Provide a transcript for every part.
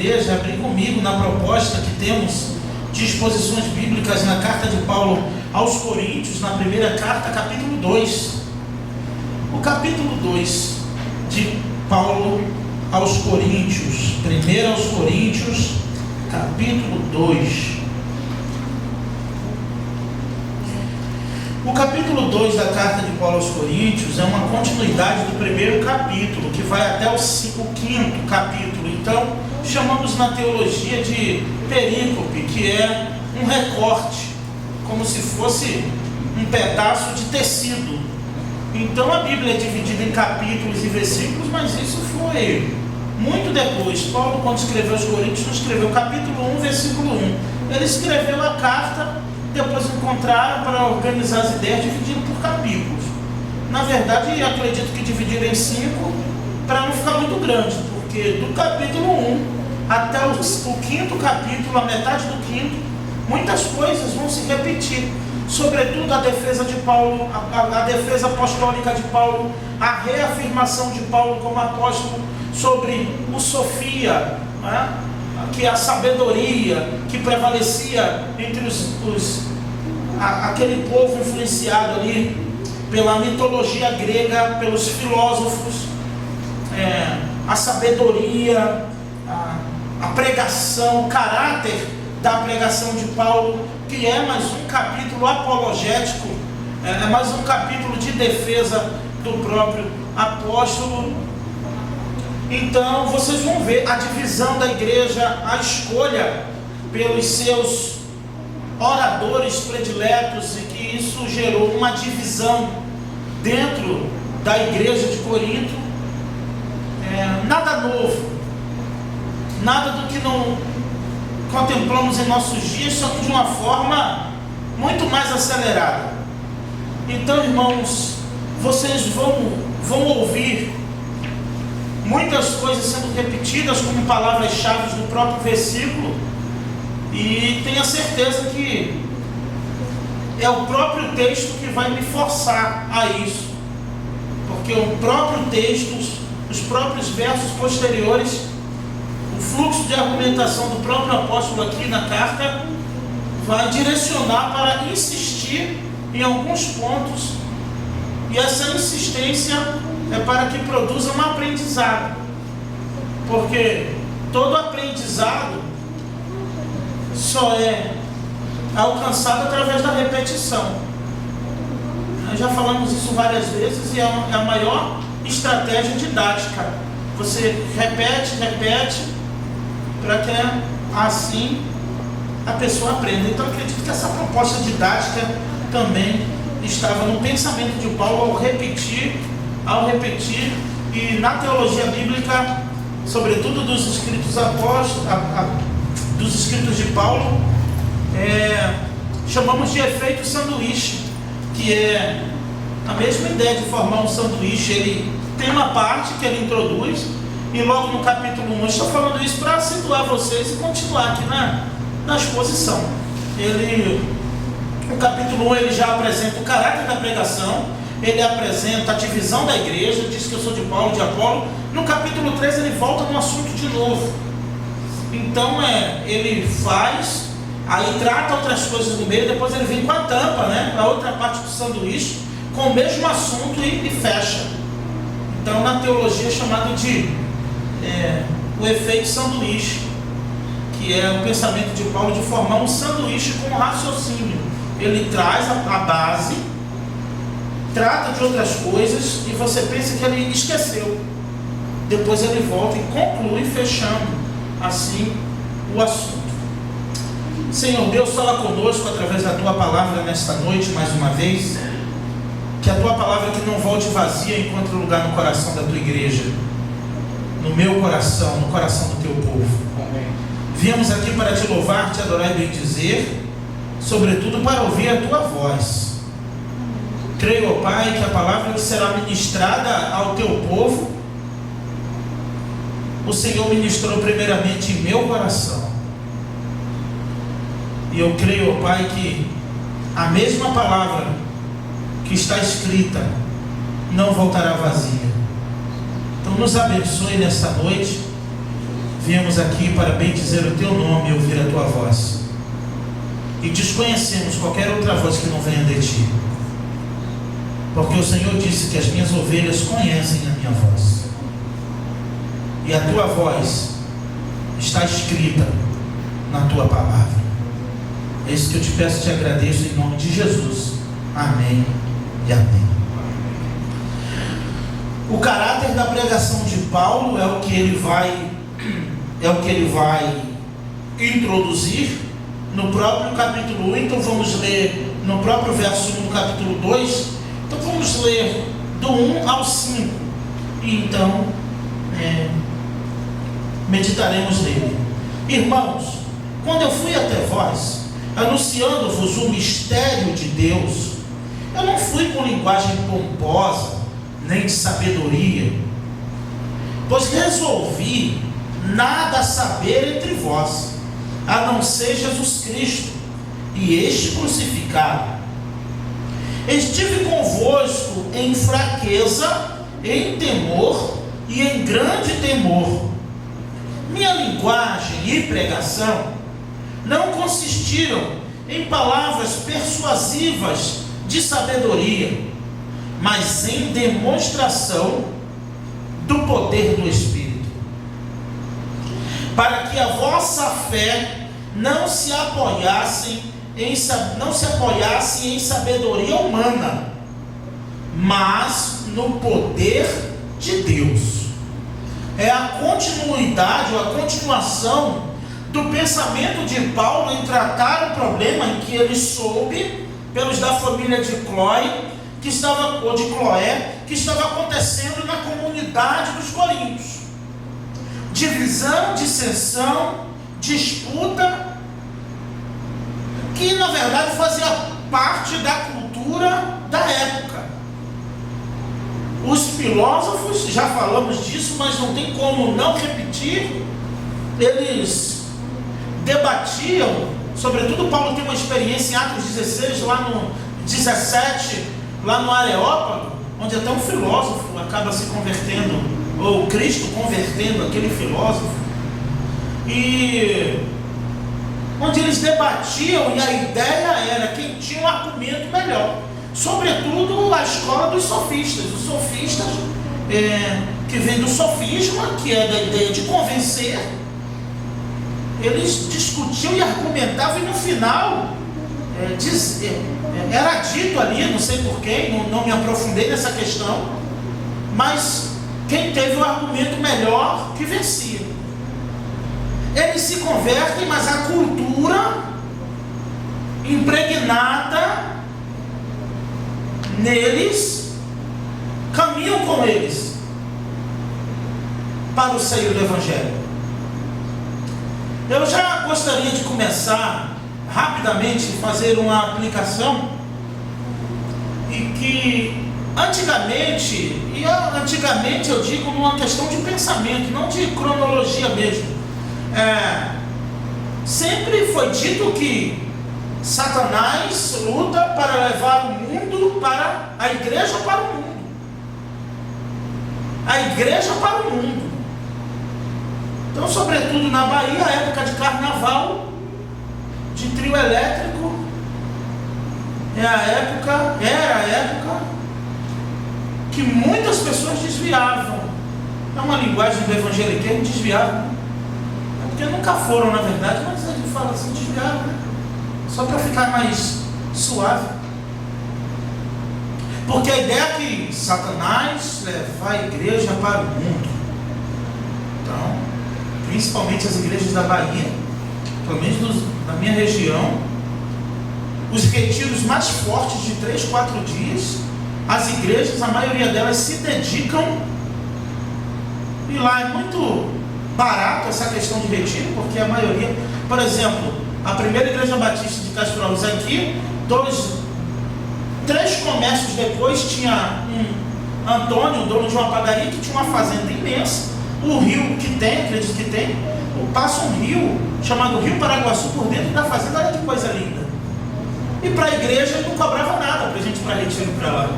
igreja a abrir comigo na proposta que temos de exposições bíblicas na carta de Paulo aos Coríntios, na primeira carta, capítulo 2. O capítulo 2 de Paulo aos Coríntios, 1 aos Coríntios, capítulo 2. O capítulo 2 da carta de Paulo aos Coríntios é uma continuidade do primeiro capítulo, que vai até o quinto capítulo. Então, chamamos na teologia de perícope, que é um recorte, como se fosse um pedaço de tecido. Então, a Bíblia é dividida em capítulos e versículos, mas isso foi muito depois. Paulo, quando escreveu aos Coríntios, não escreveu capítulo 1, versículo 1. Ele escreveu a carta, depois encontraram para organizar as ideias, dividindo por capítulos. Na verdade, acredito que dividiram em 5 para não ficar muito grande, porque do capítulo 1 até o quinto capítulo, a metade do quinto, muitas coisas vão se repetir, sobretudo a defesa de Paulo, a defesa apostólica de Paulo, a reafirmação de Paulo como apóstolo sobre o sofia, né? Que é a sabedoria que prevalecia entre aquele povo influenciado ali pela mitologia grega, pelos filósofos, a sabedoria, a pregação, o caráter da pregação de Paulo, que é mais um capítulo apologético, é mais um capítulo de defesa do próprio apóstolo. Então vocês vão ver a divisão da igreja, a escolha pelos seus oradores prediletos, e que isso gerou uma divisão dentro da igreja de Corinto. Nada novo, nada do que não contemplamos em nossos dias, só que de uma forma muito mais acelerada. Então, irmãos, vocês vão ouvir muitas coisas sendo repetidas como palavras-chave do próprio versículo, e tenha certeza que é o próprio texto que vai me forçar a isso, porque o próprio texto, os próprios versos posteriores, o fluxo de argumentação do próprio apóstolo aqui na carta vai direcionar para insistir em alguns pontos, e essa insistência é para que produza um aprendizado, porque todo aprendizado só é alcançado através da repetição. Nós já falamos isso várias vezes, e é a maior estratégia didática. Você repete, para que assim a pessoa aprenda. Então, acredito que essa proposta didática também estava no pensamento de Paulo ao repetir, e na teologia bíblica, sobretudo dos escritos apóstolos, dos escritos de Paulo, chamamos de efeito sanduíche, que é a mesma ideia de formar um sanduíche. Ele tem uma parte que ele introduz, e logo no capítulo 1, estou falando isso para situar vocês e continuar aqui na exposição. No capítulo 1 ele já apresenta o caráter da pregação, ele apresenta a divisão da igreja, diz que eu sou de Paulo, de Apolo. No capítulo 3 ele volta no assunto de novo. Então ele faz, aí trata outras coisas no meio, depois ele vem com a tampa, a outra parte do sanduíche, com o mesmo assunto, e fecha. Então, na teologia é chamado de o efeito sanduíche, que é o pensamento de Paulo de formar um sanduíche com raciocínio. Ele traz a base, trata de outras coisas, e você pensa que ele esqueceu. Depois ele volta e conclui, fechando assim o assunto. Senhor Deus, fala conosco através da Tua palavra nesta noite, mais uma vez. Que a Tua palavra que não volte vazia encontre lugar no coração da Tua igreja, no meu coração, no coração do Teu povo. Amém. Viemos aqui para Te louvar, Te adorar e bendizer, sobretudo para ouvir a Tua voz. Creio, ó Pai, que a palavra que será ministrada ao Teu povo, o Senhor ministrou primeiramente em meu coração. E eu creio, ó Pai, que a mesma palavra que está escrita não voltará vazia. Então nos abençoe nesta noite, viemos aqui para bendizer o teu nome e ouvir a tua voz, e desconhecemos qualquer outra voz que não venha de ti, porque o Senhor disse que as minhas ovelhas conhecem a minha voz, e a tua voz está escrita na tua palavra. É isso que eu te peço e te agradeço em nome de Jesus. Amém e amém. O caráter da pregação de Paulo é o que ele vai introduzir no próprio capítulo 1. Então vamos ler no próprio verso 1 do capítulo 2. Então vamos ler do 1 ao 5 e então meditaremos nele. Irmãos, quando eu fui até vós, anunciando-vos o mistério de Deus, eu não fui com linguagem pomposa, nem de sabedoria, pois resolvi nada saber entre vós, a não ser Jesus Cristo, e este crucificado. Estive convosco em fraqueza, em temor e em grande temor. Minha linguagem e pregação não consistiram em palavras persuasivas de sabedoria, mas em demonstração do poder do Espírito, para que a vossa fé não se apoiasse em sabedoria humana, mas no poder de Deus. É a continuidade ou a continuação do pensamento de Paulo em tratar o problema em que ele soube pelos da família de Cloé, que estava acontecendo na comunidade dos coríntios. Divisão, dissensão, disputa, que na verdade fazia parte da cultura da época. Os filósofos, já falamos disso, mas não tem como não repetir, eles debatiam, sobretudo Paulo tem uma experiência em Atos 16, lá no 17, lá no Areópago, onde até um filósofo acaba se convertendo, ou Cristo convertendo aquele filósofo, e onde eles debatiam, e a ideia era quem tinha um argumento melhor, sobretudo a escola dos sofistas. Os sofistas, que vem do sofisma, que é da ideia de convencer, eles discutiam e argumentavam, e no final era dito ali, não sei porquê, não me aprofundei nessa questão, mas quem teve o argumento melhor que vencia. Eles se convertem, mas a cultura impregnada neles caminham com eles para o seio do Evangelho. Eu já gostaria de começar rapidamente, fazer uma aplicação, e que antigamente eu digo numa questão de pensamento, não de cronologia mesmo, sempre foi dito que Satanás luta para levar o mundo para a igreja, para o mundo, a igreja para o mundo. Então, sobretudo na Bahia, a época de carnaval, de trio elétrico, era a época que muitas pessoas desviavam. É uma linguagem do evangeliqueiro, desviavam. É porque nunca foram, na verdade, mas ele fala assim, desviaram, né? Só para ficar mais suave. Porque a ideia é que Satanás leva a igreja para o mundo. Então, principalmente as igrejas da Bahia, pelo menos na minha região, os retiros mais fortes de 3, 4 dias, as igrejas, a maioria delas se dedicam, e lá é muito barato essa questão de retiro, porque a maioria, por exemplo, a primeira igreja batista de Castro Alves aqui, 3 comércios depois, tinha um Antônio, dono de uma padaria, que tinha uma fazenda imensa. O rio que tem, acredito que tem, passa um rio chamado Rio Paraguaçu por dentro da fazenda. Olha que coisa linda. E para a igreja ele não cobrava nada para a gente ir para retiro para lá.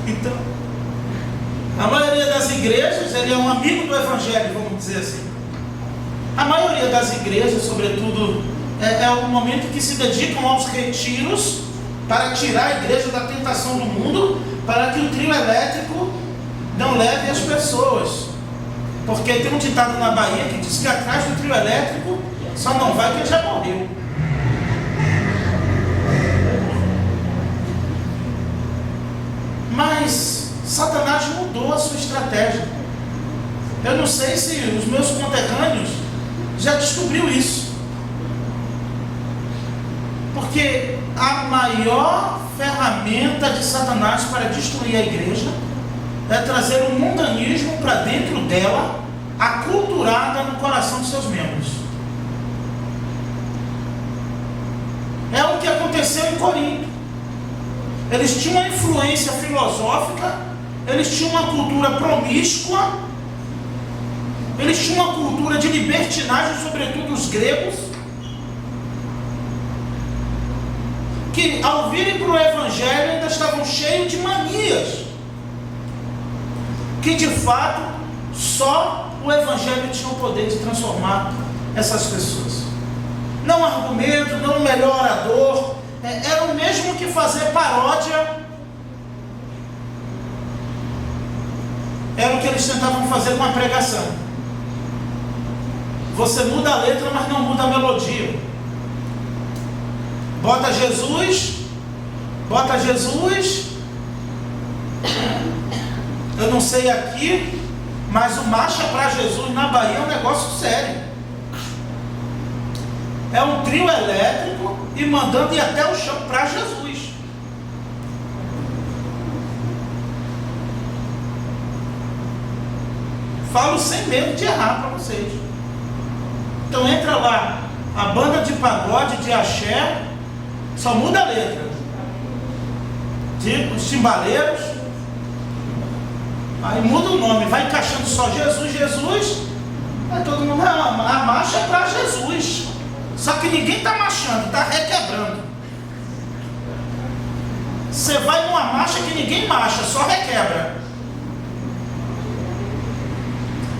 Então, a maioria das igrejas, ele é um amigo do evangelho, vamos dizer assim. A maioria das igrejas, sobretudo, é o momento que se dedicam aos retiros para tirar a igreja da tentação do mundo, para que o trio elétrico não leve as pessoas. Porque tem um ditado na Bahia que diz que atrás do trio elétrico só não vai quem já morreu. Mas Satanás mudou a sua estratégia. Eu não sei se os meus conterrâneos já descobriu isso. Porque a maior ferramenta de Satanás para destruir a igreja é trazer o mundanismo para dentro dela, aculturada no coração de seus membros. É o que aconteceu em Corinto. Eles tinham uma influência filosófica, eles tinham uma cultura promíscua, eles tinham uma cultura de libertinagem, sobretudo os gregos, que ao virem para o Evangelho ainda estavam cheios de manias, que de fato só o Evangelho tinha o poder de transformar essas pessoas. Não argumento, não o melhor orador, era o mesmo que fazer paródia. Era o que eles tentavam fazer com a pregação. Você muda a letra, mas não muda a melodia. Bota Jesus. Eu não sei aqui, mas o marcha para Jesus na Bahia é um negócio sério. É um trio elétrico e mandando ir até o chão para Jesus. Falo sem medo de errar para vocês. Então entra lá, a banda de pagode, de axé, só muda a letra. Os timbaleiros, aí muda o nome, vai encaixando só Jesus, aí todo mundo, a marcha é para Jesus. Só que ninguém está marchando, está requebrando. Você vai numa marcha que ninguém marcha, só requebra.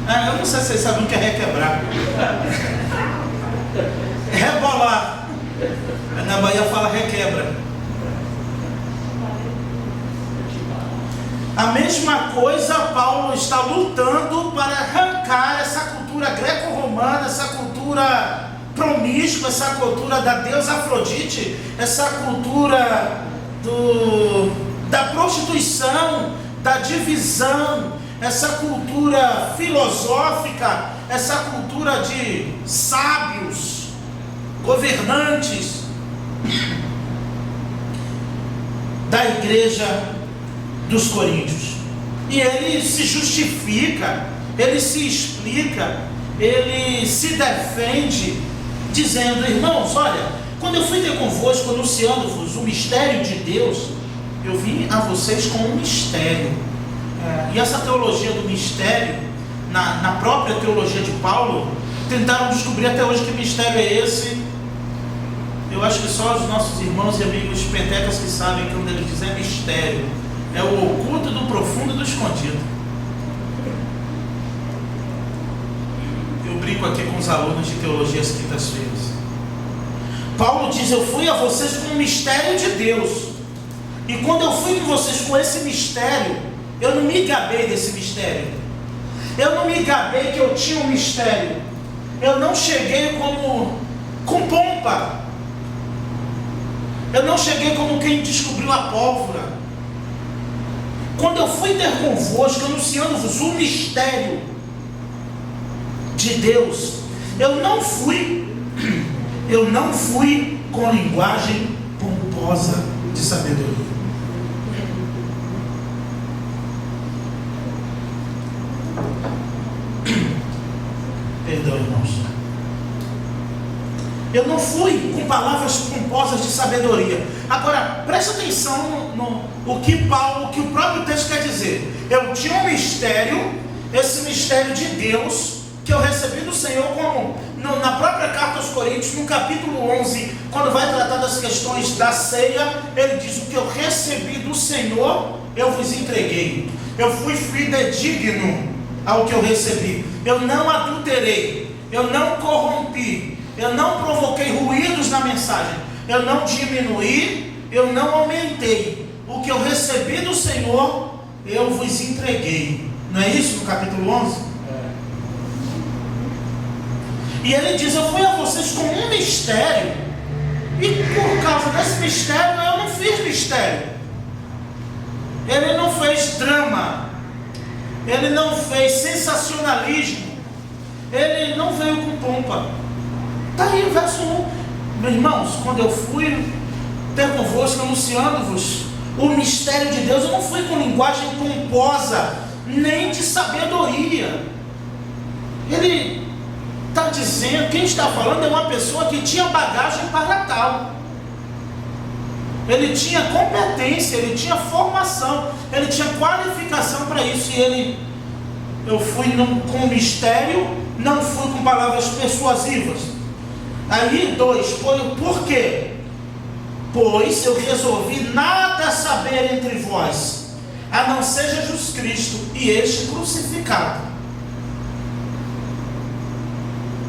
Eu não sei se vocês sabem o que é requebrar. Rebolar. Na Bahia fala requebra. A mesma coisa Paulo está lutando para arrancar essa cultura greco-romana, essa cultura promíscua, essa cultura da deusa Afrodite, essa cultura da prostituição, da divisão, essa cultura filosófica, essa cultura de sábios, governantes da igreja dos coríntios. E ele se justifica, ele se explica, ele se defende, dizendo: irmãos, olha, quando eu fui ter convosco, anunciando-vos o mistério de Deus, eu vim a vocês com um mistério. E essa teologia do mistério, na própria teologia de Paulo, tentaram descobrir até hoje que mistério é esse. Eu acho que só os nossos irmãos e amigos pentecas que sabem que quando ele diz é mistério, é o oculto do profundo e do escondido. Eu brinco aqui com os alunos de teologia às quintas-feiras. Paulo diz: eu fui a vocês com o mistério de Deus. E quando eu fui com vocês com esse mistério, eu não me gabei desse mistério. Eu não me gabei que eu tinha um mistério. Eu não cheguei com pompa. Eu não cheguei como quem descobriu a pólvora. Quando eu fui ter convosco, anunciando-vos o mistério de Deus, eu não fui com linguagem pomposa de sabedoria. Perdão, irmãos. Eu não fui com palavras pomposas de sabedoria. Agora, presta atenção no que o próprio texto quer dizer. Eu tinha um mistério, esse mistério de Deus, que eu recebi do Senhor, como na própria carta aos Coríntios, no capítulo 11, quando vai tratar das questões da ceia, ele diz: o que eu recebi do Senhor, eu vos entreguei. Eu fui fidedigno ao que eu recebi. Eu não adulterei. eu não corrompi, eu não provoquei ruídos na mensagem, eu não diminuí, eu não aumentei. O que eu recebi do Senhor, eu vos entreguei. Não é isso no capítulo 11? E ele diz: eu fui a vocês com um mistério, e por causa desse mistério eu não fiz mistério. Ele não fez drama, ele não fez sensacionalismo, ele não veio com pompa. Está aí o verso 1. Meus irmãos, quando eu fui ter convosco anunciando-vos o mistério de Deus, eu não fui com linguagem pomposa, nem de sabedoria. Ele está dizendo, quem está falando é uma pessoa que tinha bagagem para tal. Ele tinha competência, ele tinha formação, ele tinha qualificação para isso. E eu fui com mistério, não fui com palavras persuasivas. Aí 2, por quê? Pois eu resolvi nada saber entre vós, a não ser Jesus Cristo e este crucificado.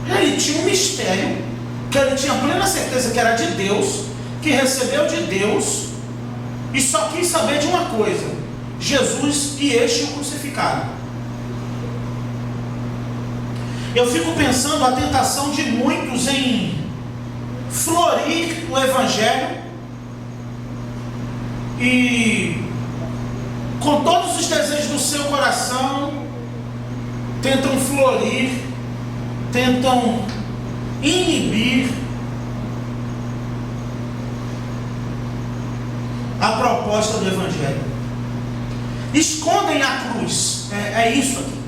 Ele tinha um mistério, que ele tinha plena certeza que era de Deus, que recebeu de Deus, e só quis saber de uma coisa: Jesus e este o crucificado. Eu fico pensando a tentação de muitos em florir o Evangelho, e com todos os desejos do seu coração tentam florir, tentam inibir a proposta do Evangelho. Escondem a cruz. É isso aqui.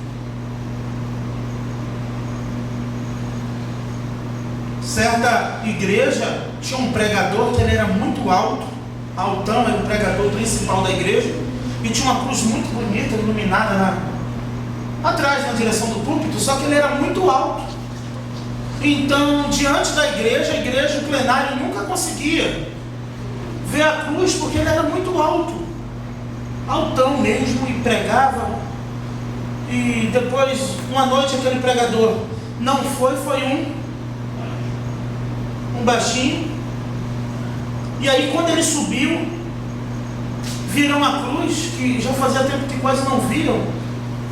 Certa igreja tinha um pregador que ele era muito alto, altão, era o pregador principal da igreja, e tinha uma cruz muito bonita, iluminada atrás, na direção do púlpito, só que ele era muito alto. Então, diante da igreja, o plenário nunca conseguia ver a cruz, porque ele era muito alto, altão mesmo, e pregava. E depois, uma noite, aquele pregador não foi um baixinho, e aí quando ele subiu, viram a cruz, que já fazia tempo que quase não viam,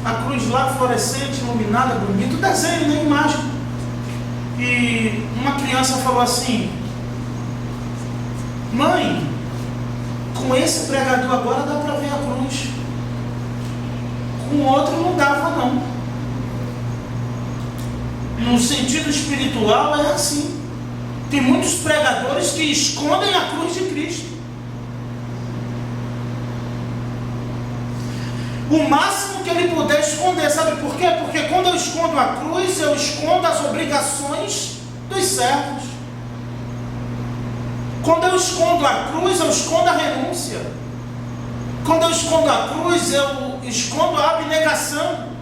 a cruz lá fluorescente, iluminada, bonito, desenho, nem imagem. E uma criança falou assim: mãe, com esse pregador agora dá para ver a cruz, com o outro não dava não. No sentido espiritual é assim. Tem muitos pregadores que escondem a cruz de Cristo. O máximo que ele puder esconder, sabe por quê? Porque quando eu escondo a cruz, eu escondo as obrigações dos servos. Quando eu escondo a cruz, eu escondo a renúncia. Quando eu escondo a cruz, eu escondo a abnegação.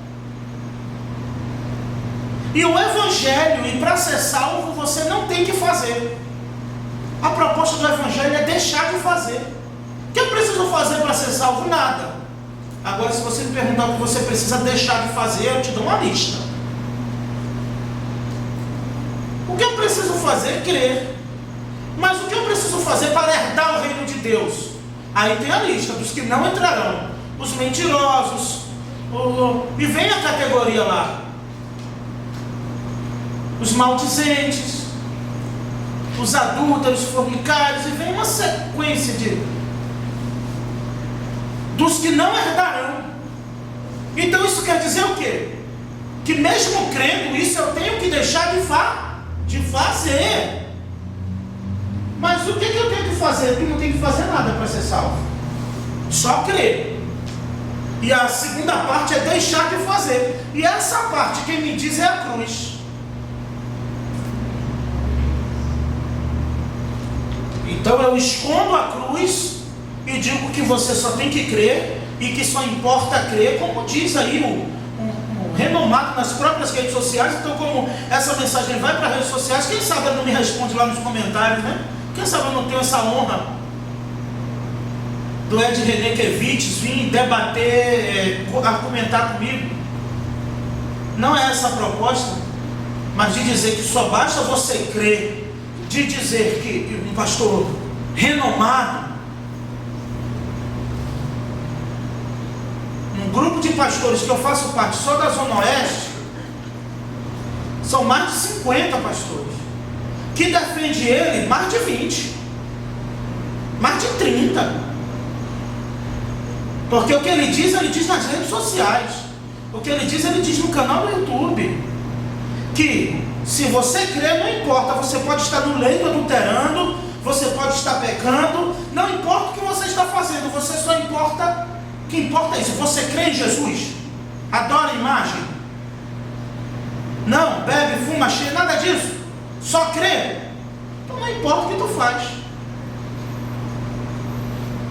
E o Evangelho, e para ser salvo, você não tem que fazer. A proposta do Evangelho é deixar de fazer. O que eu preciso fazer para ser salvo? Nada. Agora, se você me perguntar o que você precisa deixar de fazer, eu te dou uma lista. O que eu preciso fazer é crer. Mas o que eu preciso fazer para herdar o reino de Deus? Aí tem a lista dos que não entrarão: os mentirosos, e vem a categoria lá: os maldizentes, os adúlteros, fornicários, e vem uma sequência dos que não herdarão. Então isso quer dizer o quê? Que mesmo crendo isso, eu tenho que deixar de fazer. Mas o que eu tenho que fazer? Eu não tenho que fazer nada para ser salvo, só crer. E a segunda parte é deixar de fazer. E essa parte, quem me diz, é a cruz. Então eu escondo a cruz e digo que você só tem que crer, e que só importa crer, como diz aí um renomado nas próprias redes sociais. Então, como essa mensagem vai para as redes sociais, quem sabe ele não me responde lá nos comentários, né? Quem sabe eu não tenho essa honra do Ed René Kevitz vir debater, argumentar comigo. Não é essa a proposta. Mas de dizer que só basta você crer, de dizer que um pastor renomado, um grupo de pastores que eu faço parte só da Zona Oeste, são mais de 50 pastores, que defende ele mais de 20, mais de 30, porque o que ele diz nas redes sociais, o que ele diz no canal do YouTube, que se você crer, não importa, você pode estar no leito adulterando, você pode estar pecando, não importa o que você está fazendo, você só importa, o que importa é isso, você crê em Jesus, adora a imagem, não bebe, fuma, cheia, nada disso, só crê, então não importa o que tu faz,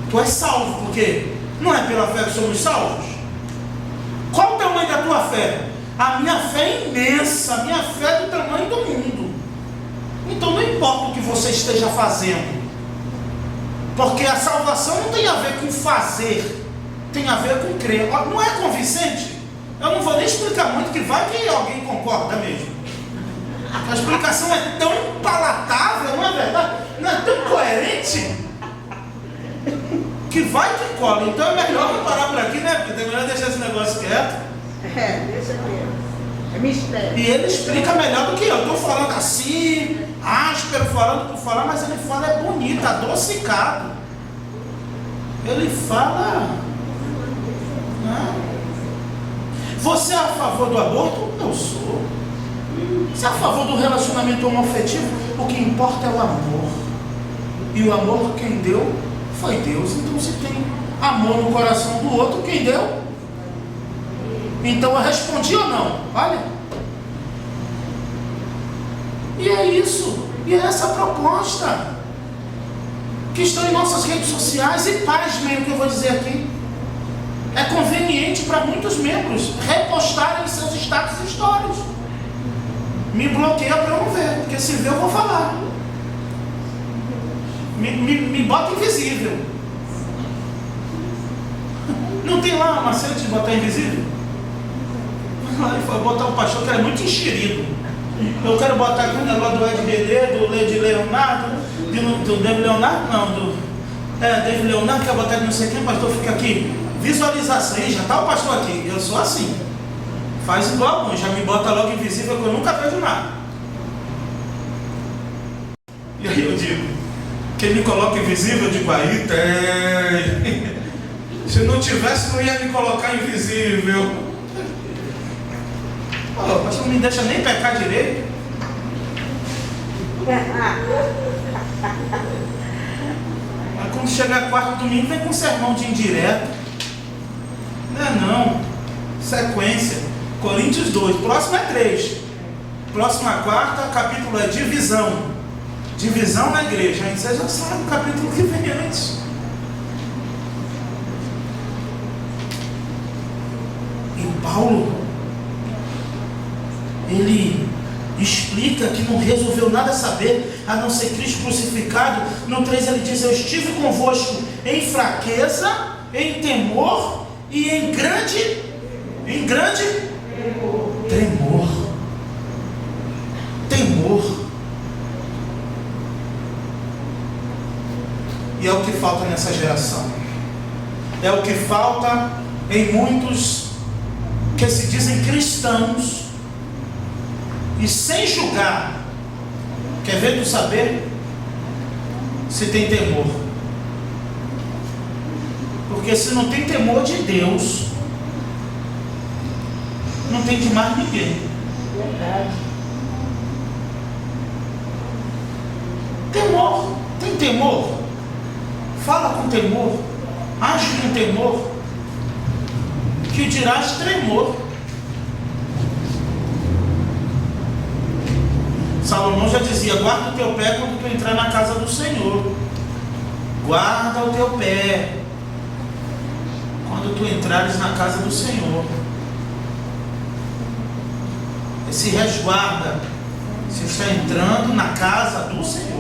tu és salvo, porque não é pela fé que somos salvos. Qual o tamanho da tua fé? A minha fé é imensa, a minha fé é do tamanho do mundo. Então não importa o que você esteja fazendo, porque a salvação não tem a ver com fazer, tem a ver com crer. Não é convincente? Eu não vou nem explicar muito, que vai que alguém concorda mesmo. A explicação é tão palatável, não é verdade? Não é tão coerente, que vai que cola. Então é melhor eu parar por aqui, né? Porque é melhor deixar esse negócio quieto. Deixa mesmo. É mistério. E ele explica melhor do que eu. Eu estou falando assim, áspero, falando por falar, mas ele fala é bonito, adocicado. Ele fala, né? Você é a favor do aborto? Eu sou. Você é a favor do relacionamento homoafetivo? O que importa é o amor. E o amor quem deu foi Deus. Então se tem amor no coração do outro, quem deu? Então eu respondi ou não? Olha. E é isso. E é essa a proposta que estão em nossas redes sociais. E pasmem o que eu vou dizer aqui. É conveniente para muitos membros repostarem seus status e stories. Me bloqueia para eu não ver, porque se ver eu vou falar. Me bota invisível. Não tem lá uma cena de botar invisível? Aí foi botar um pastor que era muito enxerido. Eu quero botar aqui um negócio do Ed Relê, do Led Leonardo, do David Leonardo, não, David Leonardo, quer botar aqui não sei quem, o pastor fica aqui. Visualização, aí já está o pastor aqui. Eu sou assim. Faz igual alguns, já me bota logo invisível que eu nunca vejo nada. E aí eu digo, quem me coloca invisível, eu digo, aí tem. Se não tivesse, não ia me colocar invisível. O pastor não me deixa nem pecar direito. Mas quando chegar quarto domingo, vem com sermão de indireto. Não. Sequência. Coríntios 2. Próximo é 3. Próxima quarta, capítulo é divisão. Divisão na igreja. Aí você já sabe o capítulo que vem antes. E Paulo, ele explica que não resolveu nada saber, a não ser Cristo crucificado. No 3 ele diz, eu estive convosco em fraqueza, em temor e em grande temor. E é o que falta nessa geração. É o que falta em muitos que se dizem cristãos e sem julgar. Quer ver tu saber se tem temor? Porque se não tem temor de Deus, não tem de mais ninguém. Verdade. Temor. Tem temor? Fala com temor. Age com temor. Que dirás tremor. Salomão já dizia, guarda o teu pé quando tu entrar na casa do Senhor. Guarda o teu pé quando tu entrares na casa do Senhor. Se resguarda. Você está entrando na casa do Senhor.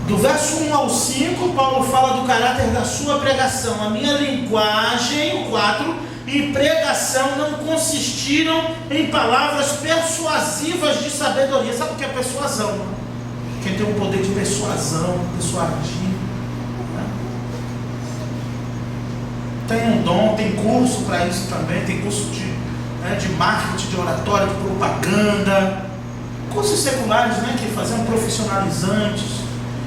Do verso 1 ao 5, Paulo fala do caráter da sua pregação. A minha linguagem, o 4, e pregação não consistiram em palavras persuasivas de sabedoria. Sabe o que é persuasão? Quem tem o poder de persuasão, persuadir. Tem um dom, tem curso para isso também, tem curso de marketing, de oratória, de propaganda, cursos seculares, que fazem profissionalizantes,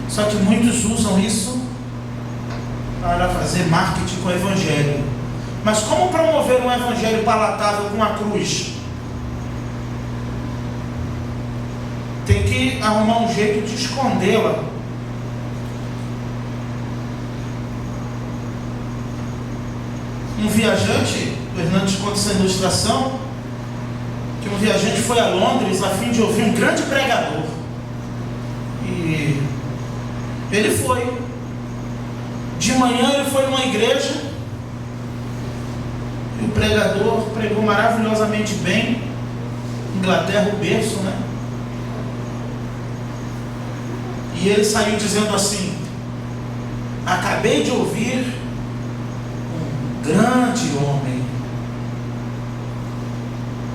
só que muitos usam isso para fazer marketing com o evangelho. Mas como promover um evangelho palatável com a cruz? Tem que arrumar um jeito de escondê-la. Um viajante, o Hernandes conta essa ilustração, que um viajante foi a Londres a fim de ouvir um grande pregador. E ele foi. De manhã ele foi numa igreja, e o pregador pregou maravilhosamente bem. Inglaterra, o berço, E ele saiu dizendo assim: acabei de ouvir grande homem.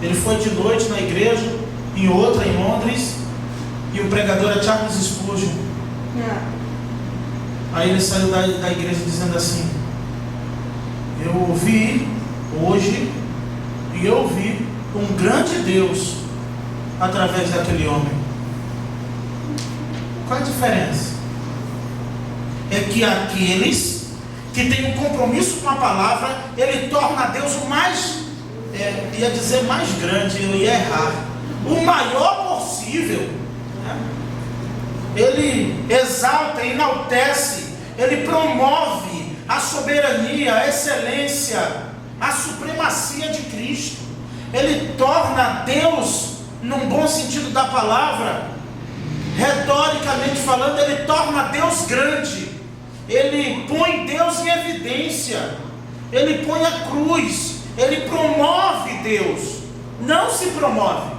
Ele foi de noite na igreja, em outra em Londres, e o pregador é Charles Spurgeon. Aí ele saiu da igreja dizendo assim: eu ouvi hoje, e eu vi um grande Deus através daquele homem. Qual a diferença? É que aqueles que tem um compromisso com a palavra, ele torna Deus o mais, ia dizer mais grande, eu ia errar, o maior possível. Ele exalta, enaltece, ele promove a soberania, a excelência, a supremacia de Cristo. Ele torna Deus, num bom sentido da palavra, retoricamente falando, ele torna Deus grande. Ele põe Deus em evidência, ele põe a cruz, ele promove Deus, não se promove.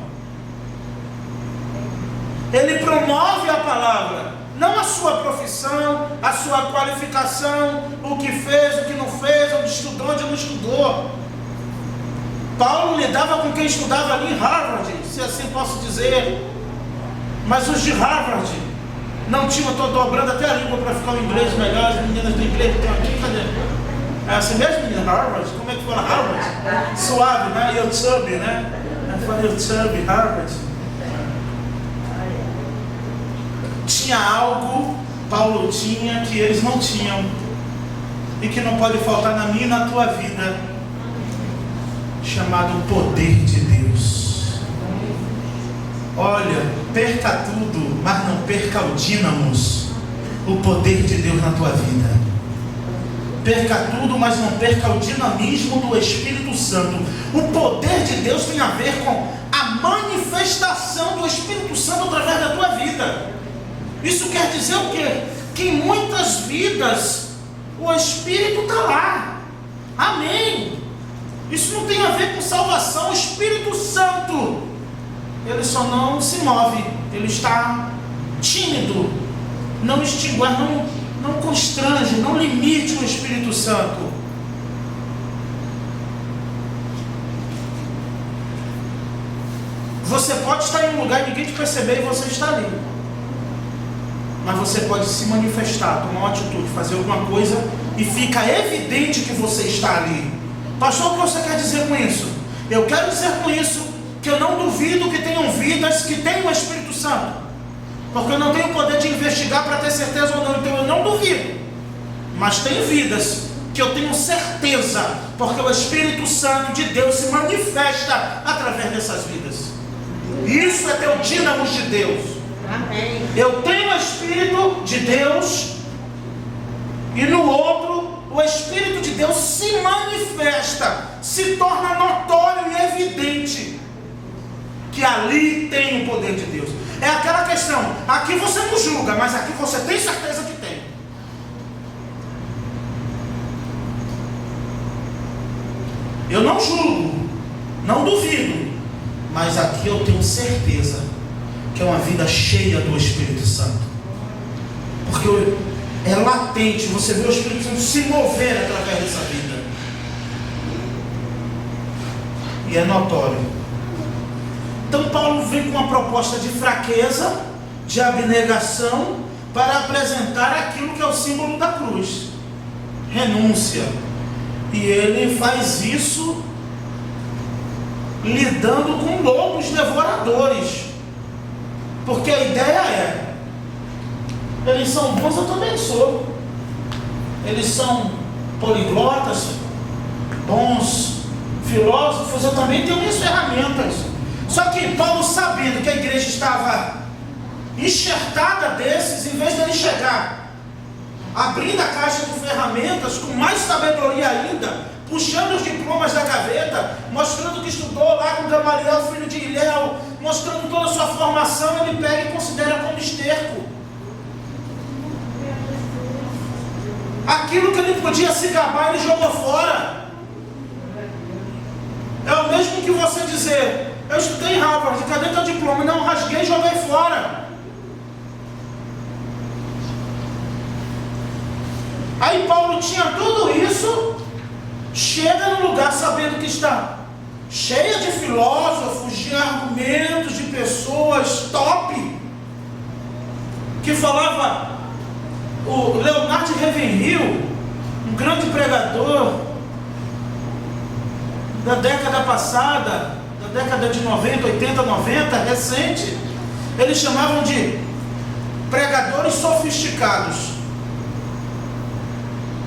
Ele promove a palavra, não a sua profissão, a sua qualificação, o que fez, o que não fez, onde não estudou. Paulo lidava com quem estudava ali em Harvard, se assim posso dizer, mas os de Harvard não tinham, estou dobrando até a língua para ficar o inglês melhor. As meninas do inglês que estão aqui, cadê? É assim mesmo, menina? Harvard? Como é que fala Harvard? Suave, YouTube, Eu falei YouTube, Harvard. Tinha algo, Paulo tinha, que eles não tinham, e que não pode faltar na minha e na tua vida, chamado poder de Deus. Olha, perca tudo, mas não perca o dínamos, o poder de Deus na tua vida. Perca tudo, mas não perca o dinamismo do Espírito Santo. O poder de Deus tem a ver com a manifestação do Espírito Santo através da tua vida. Isso quer dizer o quê? Que em muitas vidas o Espírito está lá. Amém. Isso não tem a ver com salvação. O Espírito Santo, ele só não se move, ele está tímido, não extingue, não constrange, não limite o Espírito Santo. Você pode estar em um lugar e ninguém te perceber e você está ali, mas você pode se manifestar, tomar uma atitude, fazer alguma coisa e fica evidente que você está ali. Pastor, o que você quer dizer com isso? Eu quero dizer com isso que eu não duvido que tenham vidas que tenham o Espírito Santo, porque eu não tenho o poder de investigar para ter certeza ou não, então eu não duvido. Mas tem vidas que eu tenho certeza, porque o Espírito Santo de Deus se manifesta através dessas vidas. Isso é teu dínamo de Deus. Amém. Eu tenho o Espírito de Deus, e no outro o Espírito de Deus se manifesta, se torna notório e evidente que ali tem o poder de Deus. É aquela questão, aqui você não julga, mas aqui você tem certeza que tem. Eu não julgo, não duvido, mas aqui eu tenho certeza que é uma vida cheia do Espírito Santo. Porque é latente, você vê o Espírito Santo se mover através dessa vida. E é notório. Então Paulo vem com uma proposta de fraqueza, de abnegação, para apresentar aquilo que é o símbolo da cruz: renúncia. E ele faz isso lidando com lobos devoradores, porque a ideia é: eles são bons, eu também sou. Eles são poliglotas, bons filósofos, eu também tenho minhas ferramentas. Só que Paulo, sabendo que a igreja estava enxertada desses, em vez de ele chegar abrindo a caixa de ferramentas com mais sabedoria ainda, puxando os diplomas da gaveta, mostrando que estudou lá com Gamaliel, filho de Hilel, mostrando toda a sua formação, ele pega e considera como esterco. Aquilo que ele podia se gabar, ele jogou fora. É o mesmo que você dizer: eu estudei em Harvard, cadê teu diploma? Não, rasguei e joguei fora. Aí Paulo tinha tudo isso, chega no lugar sabendo que está cheia de filósofos, de argumentos, de pessoas top, que falava. O Leonard Ravenhill, um grande pregador da década passada, da década de 90, 80, 90, recente, eles chamavam de pregadores sofisticados.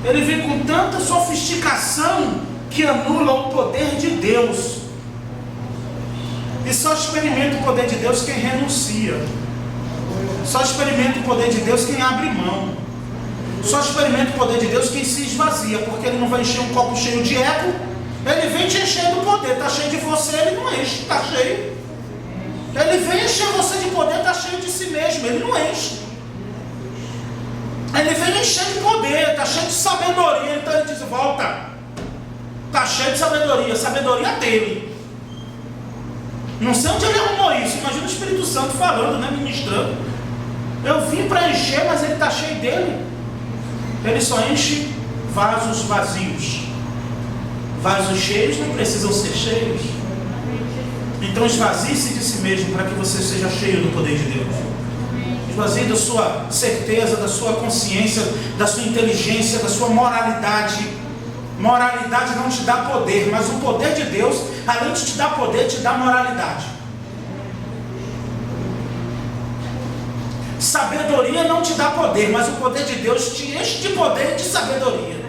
Ele vem com tanta sofisticação que anula o poder de Deus. E só experimenta o poder de Deus quem renuncia. Só experimenta o poder de Deus quem abre mão. Só experimenta o poder de Deus quem se esvazia, porque ele não vai encher um copo cheio de eco. Ele vem te encher do poder. Está cheio de você, ele não enche. Está cheio. Ele vem encher você de poder, está cheio de si mesmo, ele não enche. Ele vem encher de poder, está cheio de sabedoria. Então ele diz: volta. Está cheio de sabedoria. Sabedoria dele. Não sei onde ele arrumou isso. Imagina o Espírito Santo falando, né, ministrando. Eu vim para encher, mas ele está cheio dele. Ele só enche vasos vazios. Vasos cheios não precisam ser cheios. Então esvazie-se de si mesmo para que você seja cheio do poder de Deus. Esvazie da sua certeza, da sua consciência, da sua inteligência, da sua moralidade. Moralidade não te dá poder, mas o poder de Deus, além de te dar poder, te dá moralidade. Sabedoria não te dá poder, mas o poder de Deus te enche de poder e de sabedoria.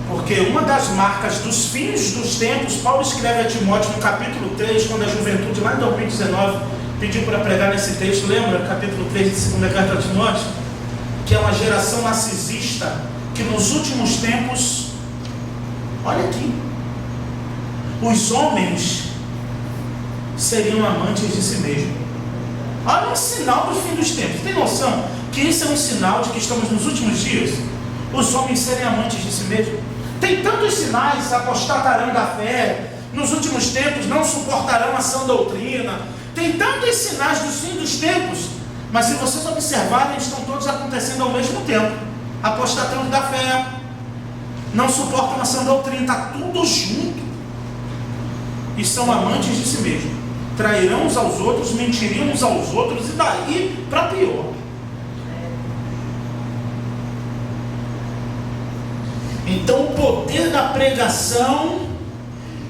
Porque uma das marcas dos fins dos tempos, Paulo escreve a Timóteo no capítulo 3, quando a juventude lá em 2019 pediu para pregar nesse texto, lembra? Capítulo 3 de 2 carta a Timóteo, que é uma geração narcisista, que nos últimos tempos, olha aqui, os homens seriam amantes de si mesmo. Olha um sinal do fim dos tempos. Tem noção que isso é um sinal de que estamos nos últimos dias? Os homens serem amantes de si mesmo. Tem tantos sinais: apostatarão da fé, nos últimos tempos não suportarão a sã doutrina. Tem tantos sinais do fim dos tempos, mas se vocês observarem, estão todos acontecendo ao mesmo tempo. Apostatando da fé, não suportam a sã doutrina, está tudo junto. E são amantes de si mesmo. Trairão uns aos outros, mentiriam uns aos outros, e daí para pior. Então o poder da pregação,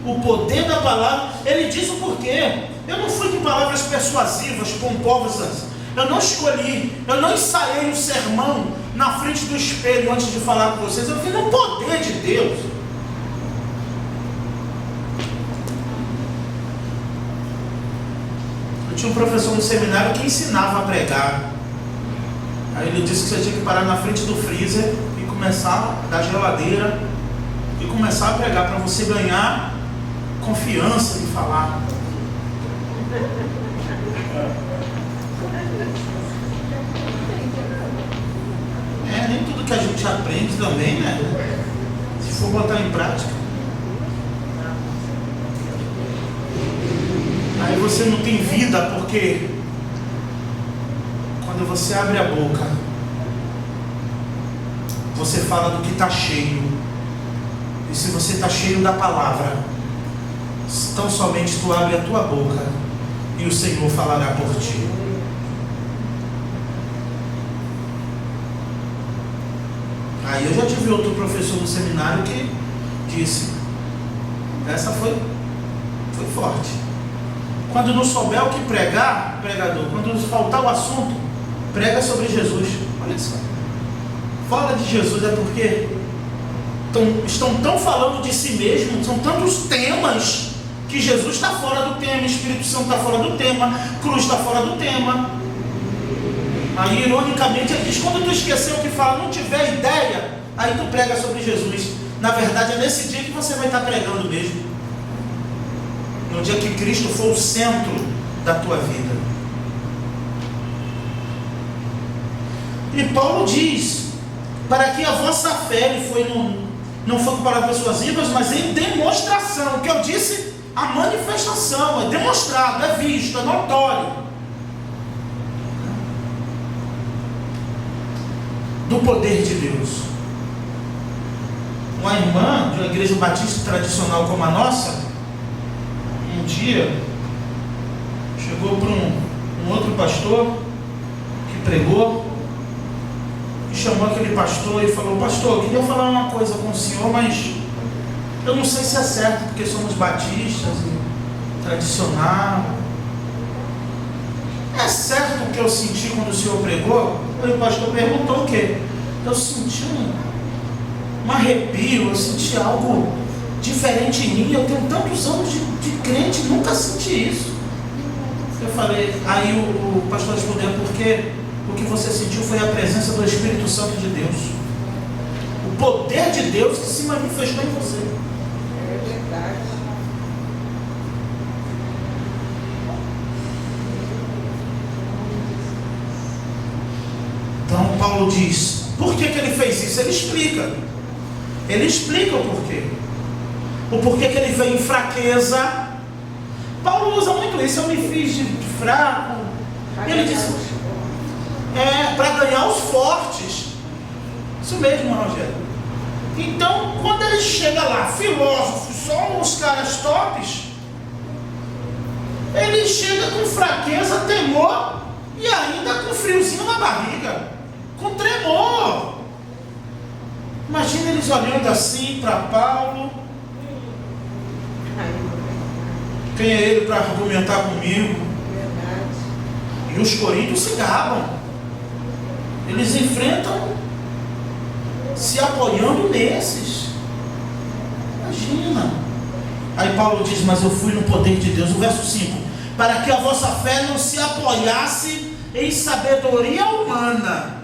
o poder da palavra, ele diz o porquê. Eu não fui com palavras persuasivas, pomposas. Eu não escolhi, eu não ensaiei um sermão na frente do espelho antes de falar com vocês. Eu vim no poder de Deus. Eu tinha um professor no seminário que ensinava a pregar. Aí ele disse que você tinha que parar na frente do freezer e começar da geladeira e começar a pregar para você ganhar confiança de falar. Nem tudo que a gente aprende também, né? Se for botar em prática. Aí você não tem vida, porque quando você abre a boca, você fala do que está cheio. E se você está cheio da palavra, tão somente tu abre a tua boca e o Senhor falará por ti. Aí eu já tive outro professor no seminário que disse, essa foi forte. Quando não souber o que pregar, pregador, quando faltar o assunto, prega sobre Jesus. Olha só, fala de Jesus, é porque estão tão falando de si mesmo, são tantos temas, que Jesus está fora do tema, Espírito Santo está fora do tema, cruz está fora do tema. Aí ironicamente ele diz, quando tu esqueceu o que fala, não tiver ideia, aí tu prega sobre Jesus. Na verdade é nesse dia que você vai estar pregando mesmo, no dia que Cristo for o centro da tua vida. E Paulo diz, para que a vossa fé, ele foi não foi para pessoas vivas, mas em demonstração. O que eu disse, a manifestação, é demonstrado, é visto, é notório, do poder de Deus. Uma irmã de uma igreja batista tradicional como a nossa, um dia chegou para um outro pastor que pregou e chamou aquele pastor e falou, pastor, eu queria falar uma coisa com o senhor, mas eu não sei se é certo, porque somos batistas e tradicional. É certo o que eu senti quando o senhor pregou? Aí o pastor perguntou o quê? Eu senti um arrepio, eu senti algo diferente em mim. Eu tenho tantos anos de crente, nunca senti isso. Eu falei, aí o pastor respondeu, porque o que você sentiu foi a presença do Espírito Santo de Deus, o poder de Deus que se manifestou em você. É verdade. Então Paulo diz, por que ele fez isso? Ele explica o porquê. O porquê que ele veio em fraqueza. Paulo usa muito isso, eu me fiz de fraco. Ele diz, para ganhar os fortes. Isso mesmo, Rogério. Então, quando ele chega lá, filósofo, só os caras tops, ele chega com fraqueza, temor e ainda com friozinho na barriga, com tremor. Imagina eles olhando assim para Paulo. Quem é ele para argumentar comigo? Verdade. E os coríntios se gabam. Eles enfrentam se apoiando nesses. Imagina. Aí Paulo diz, mas eu fui no poder de Deus. O verso 5, para que a vossa fé não se apoiasse em sabedoria humana,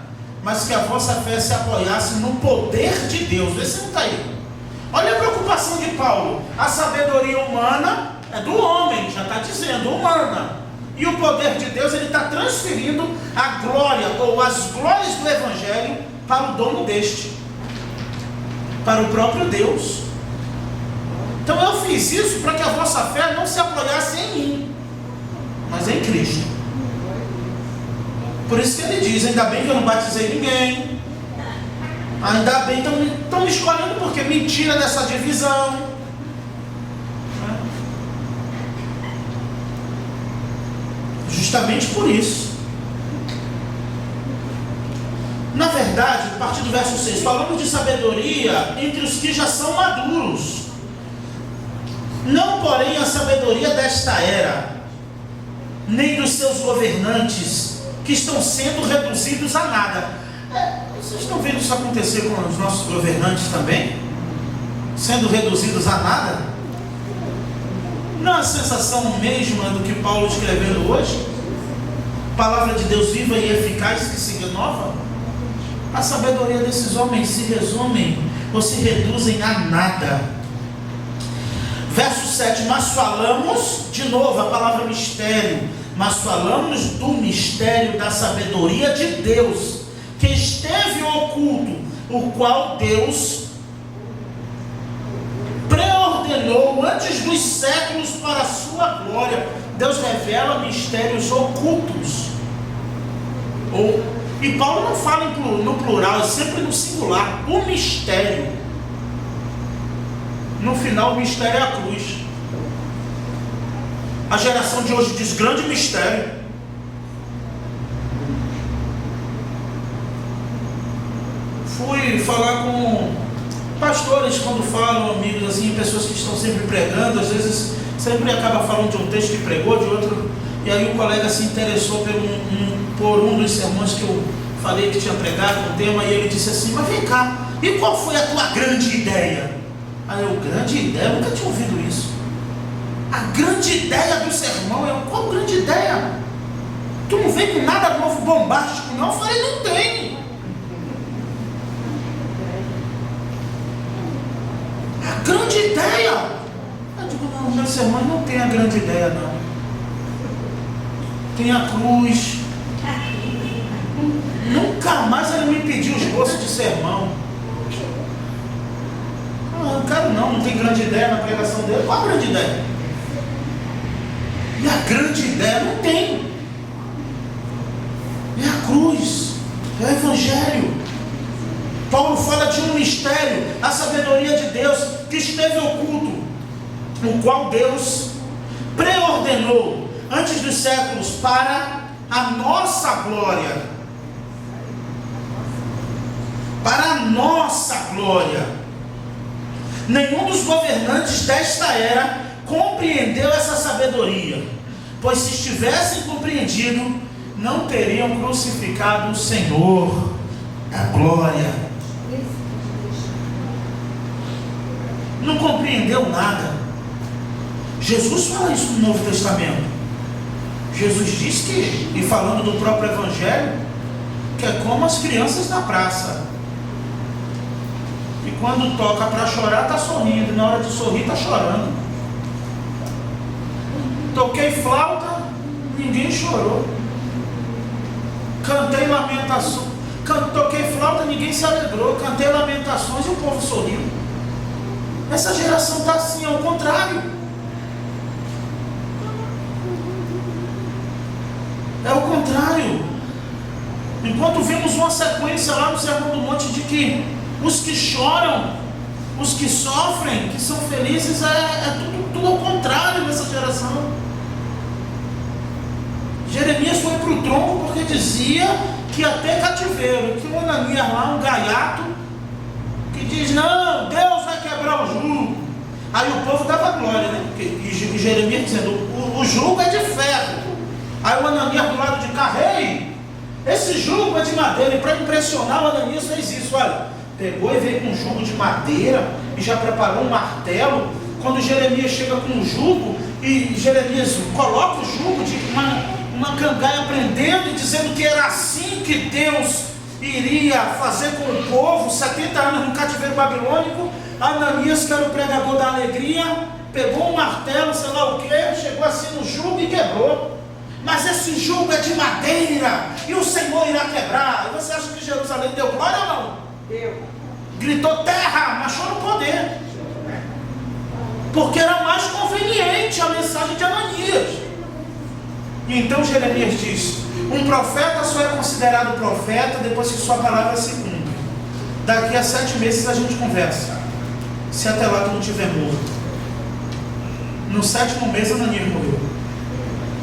mas que a vossa fé se apoiasse no poder de Deus. Esse não está aí. Olha a preocupação de Paulo. A sabedoria humana é do homem, já está dizendo, humana. E o poder de Deus, ele está transferindo a glória, ou as glórias do Evangelho, para o dono deste, para o próprio Deus. Então eu fiz isso para que a vossa fé não se apoiasse em mim, mas em Cristo. Por isso que ele diz, ainda bem que eu não batizei ninguém, ainda bem que estão me escolhendo, porque me tira dessa divisão. Justamente por isso. Na verdade, a partir do verso 6, falamos de sabedoria entre os que já são maduros, não porém a sabedoria desta era, nem dos seus governantes, que estão sendo reduzidos a nada. Vocês estão vendo isso acontecer com os nossos governantes também? Sendo reduzidos a nada? Não é a sensação mesma do que Paulo escrevendo hoje? Palavra de Deus viva e eficaz que se renova? A sabedoria desses homens se resumem ou se reduzem a nada. Verso 7, mas falamos, de novo a palavra mistério, mas falamos do mistério da sabedoria de Deus, que esteve oculto, o qual Deus preordenou antes dos séculos para a sua glória. Deus revela mistérios ocultos. E Paulo não fala no plural, é sempre no singular. O mistério. No final, o mistério é a cruz. A geração de hoje diz grande mistério. Fui falar com pastores quando falam, amigos, assim, pessoas que estão sempre pregando, às vezes sempre acaba falando de um texto que pregou, de outro, e aí o colega se interessou por um dos sermões que eu falei que tinha pregado, um tema, e ele disse assim, mas vem cá, e qual foi a tua grande ideia? Aí eu, grande ideia? Eu nunca tinha ouvido isso. A grande ideia do sermão, qual grande ideia? Tu não vem com nada novo, bombástico, não? Eu falei, não tem. A grande ideia. Eu digo, não, meu sermão não tem a grande ideia, não. Tem a cruz. Nunca mais ele me pediu esboço de sermão. Não quero não tem grande ideia na pregação dele. Qual a grande ideia? E a grande ideia não tem. É a cruz, é o Evangelho. Paulo fala de um mistério, a sabedoria de Deus que esteve oculto, o qual Deus preordenou antes dos séculos para a nossa glória. Para a nossa glória. Nenhum dos governantes desta era compreendeu essa sabedoria, pois se tivessem compreendido, não teriam crucificado o Senhor da glória. Não compreendeu nada. Jesus fala isso no Novo Testamento. Jesus diz que, e falando do próprio Evangelho, que é como as crianças na praça. E quando toca para chorar, está sorrindo. E na hora de sorrir, está chorando. Toquei flauta, ninguém chorou. Cantei lamentações. Toquei flauta, ninguém se alegrou. Cantei lamentações e o povo sorriu. Essa geração está assim, ao contrário. É o contrário. Enquanto vemos uma sequência lá no Sermão do Monte de que os que choram, os que sofrem, que são felizes, é tudo ao contrário nessa geração. Jeremias foi para o tronco porque dizia que ia ter cativeiro, que o Ananias lá, um gaiato, que diz, não, Deus vai quebrar o jugo. Aí o povo dava glória, né? E Jeremias dizendo, o jugo é de ferro. Aí o Ananias do lado de cá, rei, esse jugo é de madeira. E para impressionar, o Ananias fez isso, olha, pegou e veio com um jugo de madeira e já preparou um martelo. Quando Jeremias chega com o jugo e Jeremias coloca o jugo de uma cangaia prendendo e dizendo que era assim que Deus iria fazer com o povo, 70 anos no cativeiro babilônico. Ananias, que era o pregador da alegria, pegou um martelo, sei lá o que, chegou assim no jugo e quebrou. Mas esse jugo é de madeira e o Senhor irá quebrar. E você acha que Jerusalém deu glória ou não? Deu. Gritou terra, marchou no poder, porque era mais conveniente a mensagem de Ananias. E então Jeremias diz, um profeta só é considerado profeta depois que sua palavra se cumpre. Daqui a 7 meses a gente conversa, se até lá tu não estiver morto. No 7º mês Ananias morreu.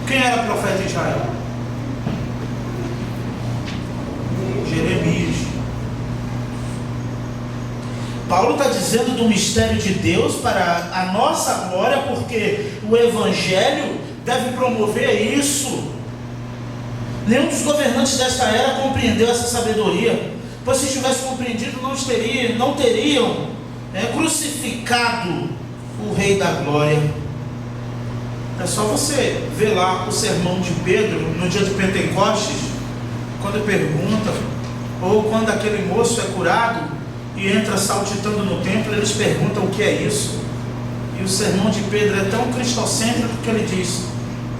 Quem era profeta em Israel? Jeremias. Paulo está dizendo do mistério de Deus para a nossa glória, porque o Evangelho deve promover isso. Nenhum dos governantes desta era compreendeu essa sabedoria, pois se tivesse compreendido, não teriam crucificado o Rei da Glória. É só você ver lá o sermão de Pedro no dia de Pentecostes, quando pergunta, ou quando aquele moço é curado e entra saltitando no templo, eles perguntam o que é isso. E o sermão de Pedro é tão cristocêntrico que ele diz,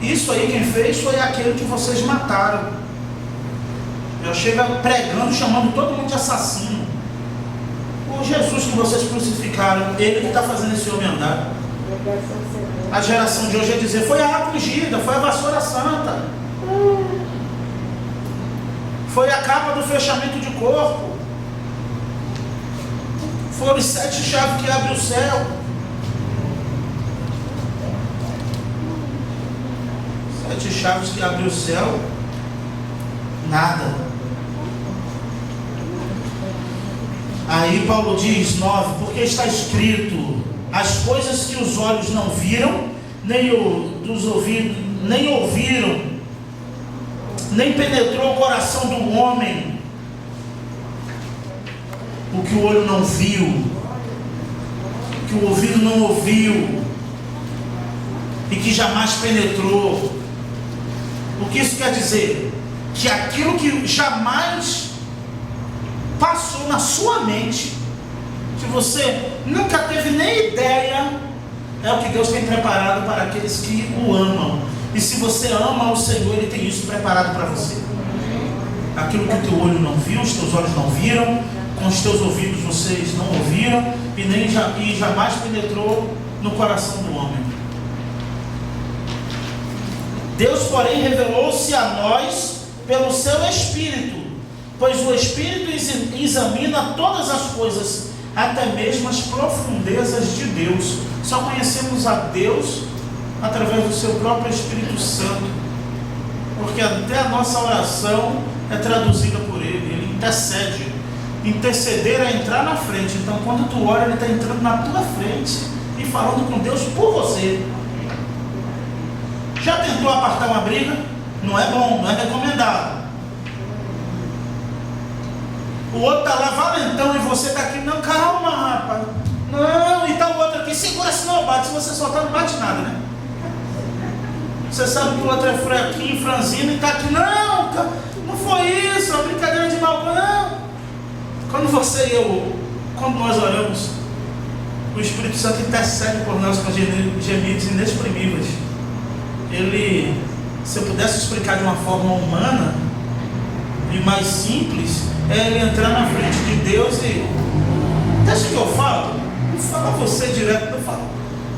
isso aí quem fez foi aquele que vocês mataram. Já chega pregando, chamando todo mundo de assassino. O Jesus que vocês crucificaram, ele que está fazendo esse homem andar. A geração de hoje é dizer, foi a água ungida, foi a vassoura santa, foi a capa do fechamento de corpo, foram os 7 chaves que abrem o céu. 7 chaves que abrem o céu, nada. Aí Paulo diz, 9, porque está escrito, as coisas que os olhos não viram, nem dos ouvidos, nem ouviram, nem penetrou o coração do homem, o que o olho não viu, o que o ouvido não ouviu, e que jamais penetrou. O que isso quer dizer? Que aquilo que jamais passou na sua mente, que você nunca teve nem ideia, é o que Deus tem preparado para aqueles que o amam. E se você ama o Senhor, Ele tem isso preparado para você. Aquilo que o teu olho não viu, os teus olhos não viram, com os teus ouvidos vocês não ouviram, e jamais penetrou no coração do homem. Deus, porém, revelou-se a nós pelo seu Espírito, pois o Espírito examina todas as coisas, até mesmo as profundezas de Deus. Só conhecemos a Deus através do seu próprio Espírito Santo, porque até a nossa oração é traduzida por Ele. Ele intercede. Interceder é entrar na frente. Então quando tu ora, Ele está entrando na tua frente e falando com Deus por você. Já tentou apartar uma briga? Não é bom, não é recomendado. O outro está lá valentão e você está aqui, não, calma, rapaz. Não, e está o outro aqui, segura, senão bate. Se você soltar, não bate nada, né? Você sabe que o outro é fraquinho, franzino, e está aqui, não, não foi isso, é uma brincadeira de mal, não. Quando você e eu, quando nós oramos, o Espírito Santo intercede por nós com gemidos inexprimíveis. Ele, se eu pudesse explicar de uma forma humana e mais simples, é ele entrar na frente de Deus e, deixa que eu falo, não fala você direto, eu falo,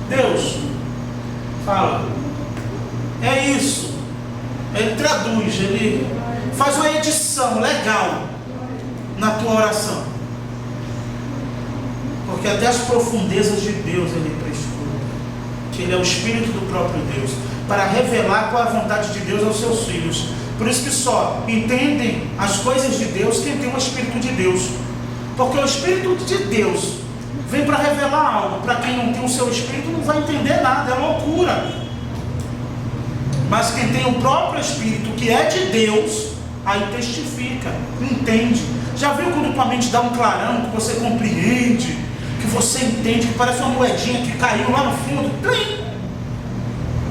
Deus, fala, é isso. Ele traduz, ele faz uma edição legal na tua oração, porque até as profundezas de Deus ele prescruta, que ele é o Espírito do próprio Deus, para revelar qual é a vontade de Deus aos seus filhos. Por isso que só entendem as coisas de Deus quem tem o Espírito de Deus, porque o Espírito de Deus vem para revelar algo. Para quem não tem o seu Espírito não vai entender nada, é loucura. Mas quem tem o próprio Espírito, que é de Deus, aí testifica, entende. Já viu quando tua mente dá um clarão, que você compreende, que você entende, que parece uma moedinha que caiu lá no fundo? Trim!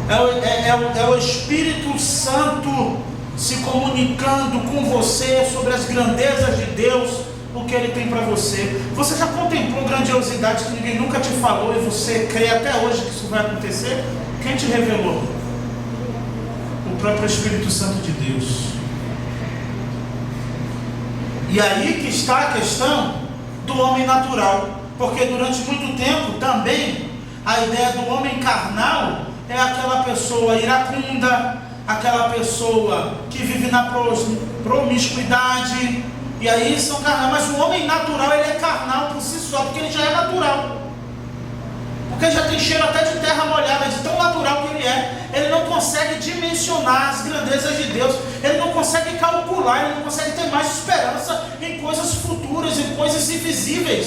É o Espírito Santo se comunicando com você sobre as grandezas de Deus, o que Ele tem para você. Você já contemplou grandiosidade que ninguém nunca te falou e você crê até hoje que isso vai acontecer? Quem te revelou? O próprio Espírito Santo de Deus. E aí que está a questão do homem natural, porque durante muito tempo também a ideia do homem carnal é aquela pessoa iracunda, aquela pessoa que vive na promiscuidade, e aí são carnais. Mas o homem natural, ele é carnal por si só, porque ele já é natural, porque já tem cheiro até de terra molhada, de tão natural que ele é. Ele não consegue dimensionar as grandezas de Deus, ele não consegue calcular, ele não consegue ter mais esperança em coisas futuras, em coisas invisíveis,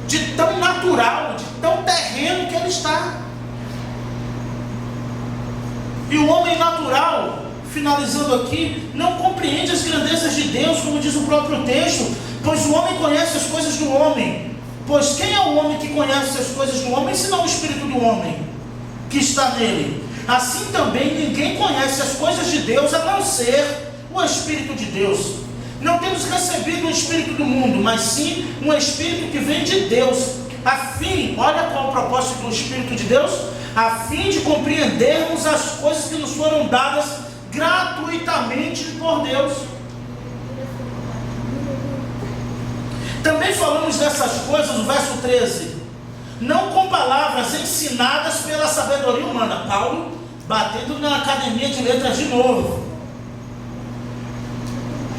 de tão natural, de tão terreno que ele está. E o homem natural, finalizando aqui, não compreende as grandezas de Deus, como diz o próprio texto, pois o homem conhece as coisas do homem. Pois quem é o homem que conhece as coisas do homem, senão o Espírito do homem que está nele? Assim também ninguém conhece as coisas de Deus, a não ser o Espírito de Deus. Não temos recebido o Espírito do mundo, mas sim um Espírito que vem de Deus, a fim, olha qual é o propósito do Espírito de Deus, a fim de compreendermos as coisas que nos foram dadas gratuitamente por Deus. Também falamos dessas coisas no verso 13. não com palavras ensinadas pela sabedoria humana. Paulo batendo na academia de letras de novo.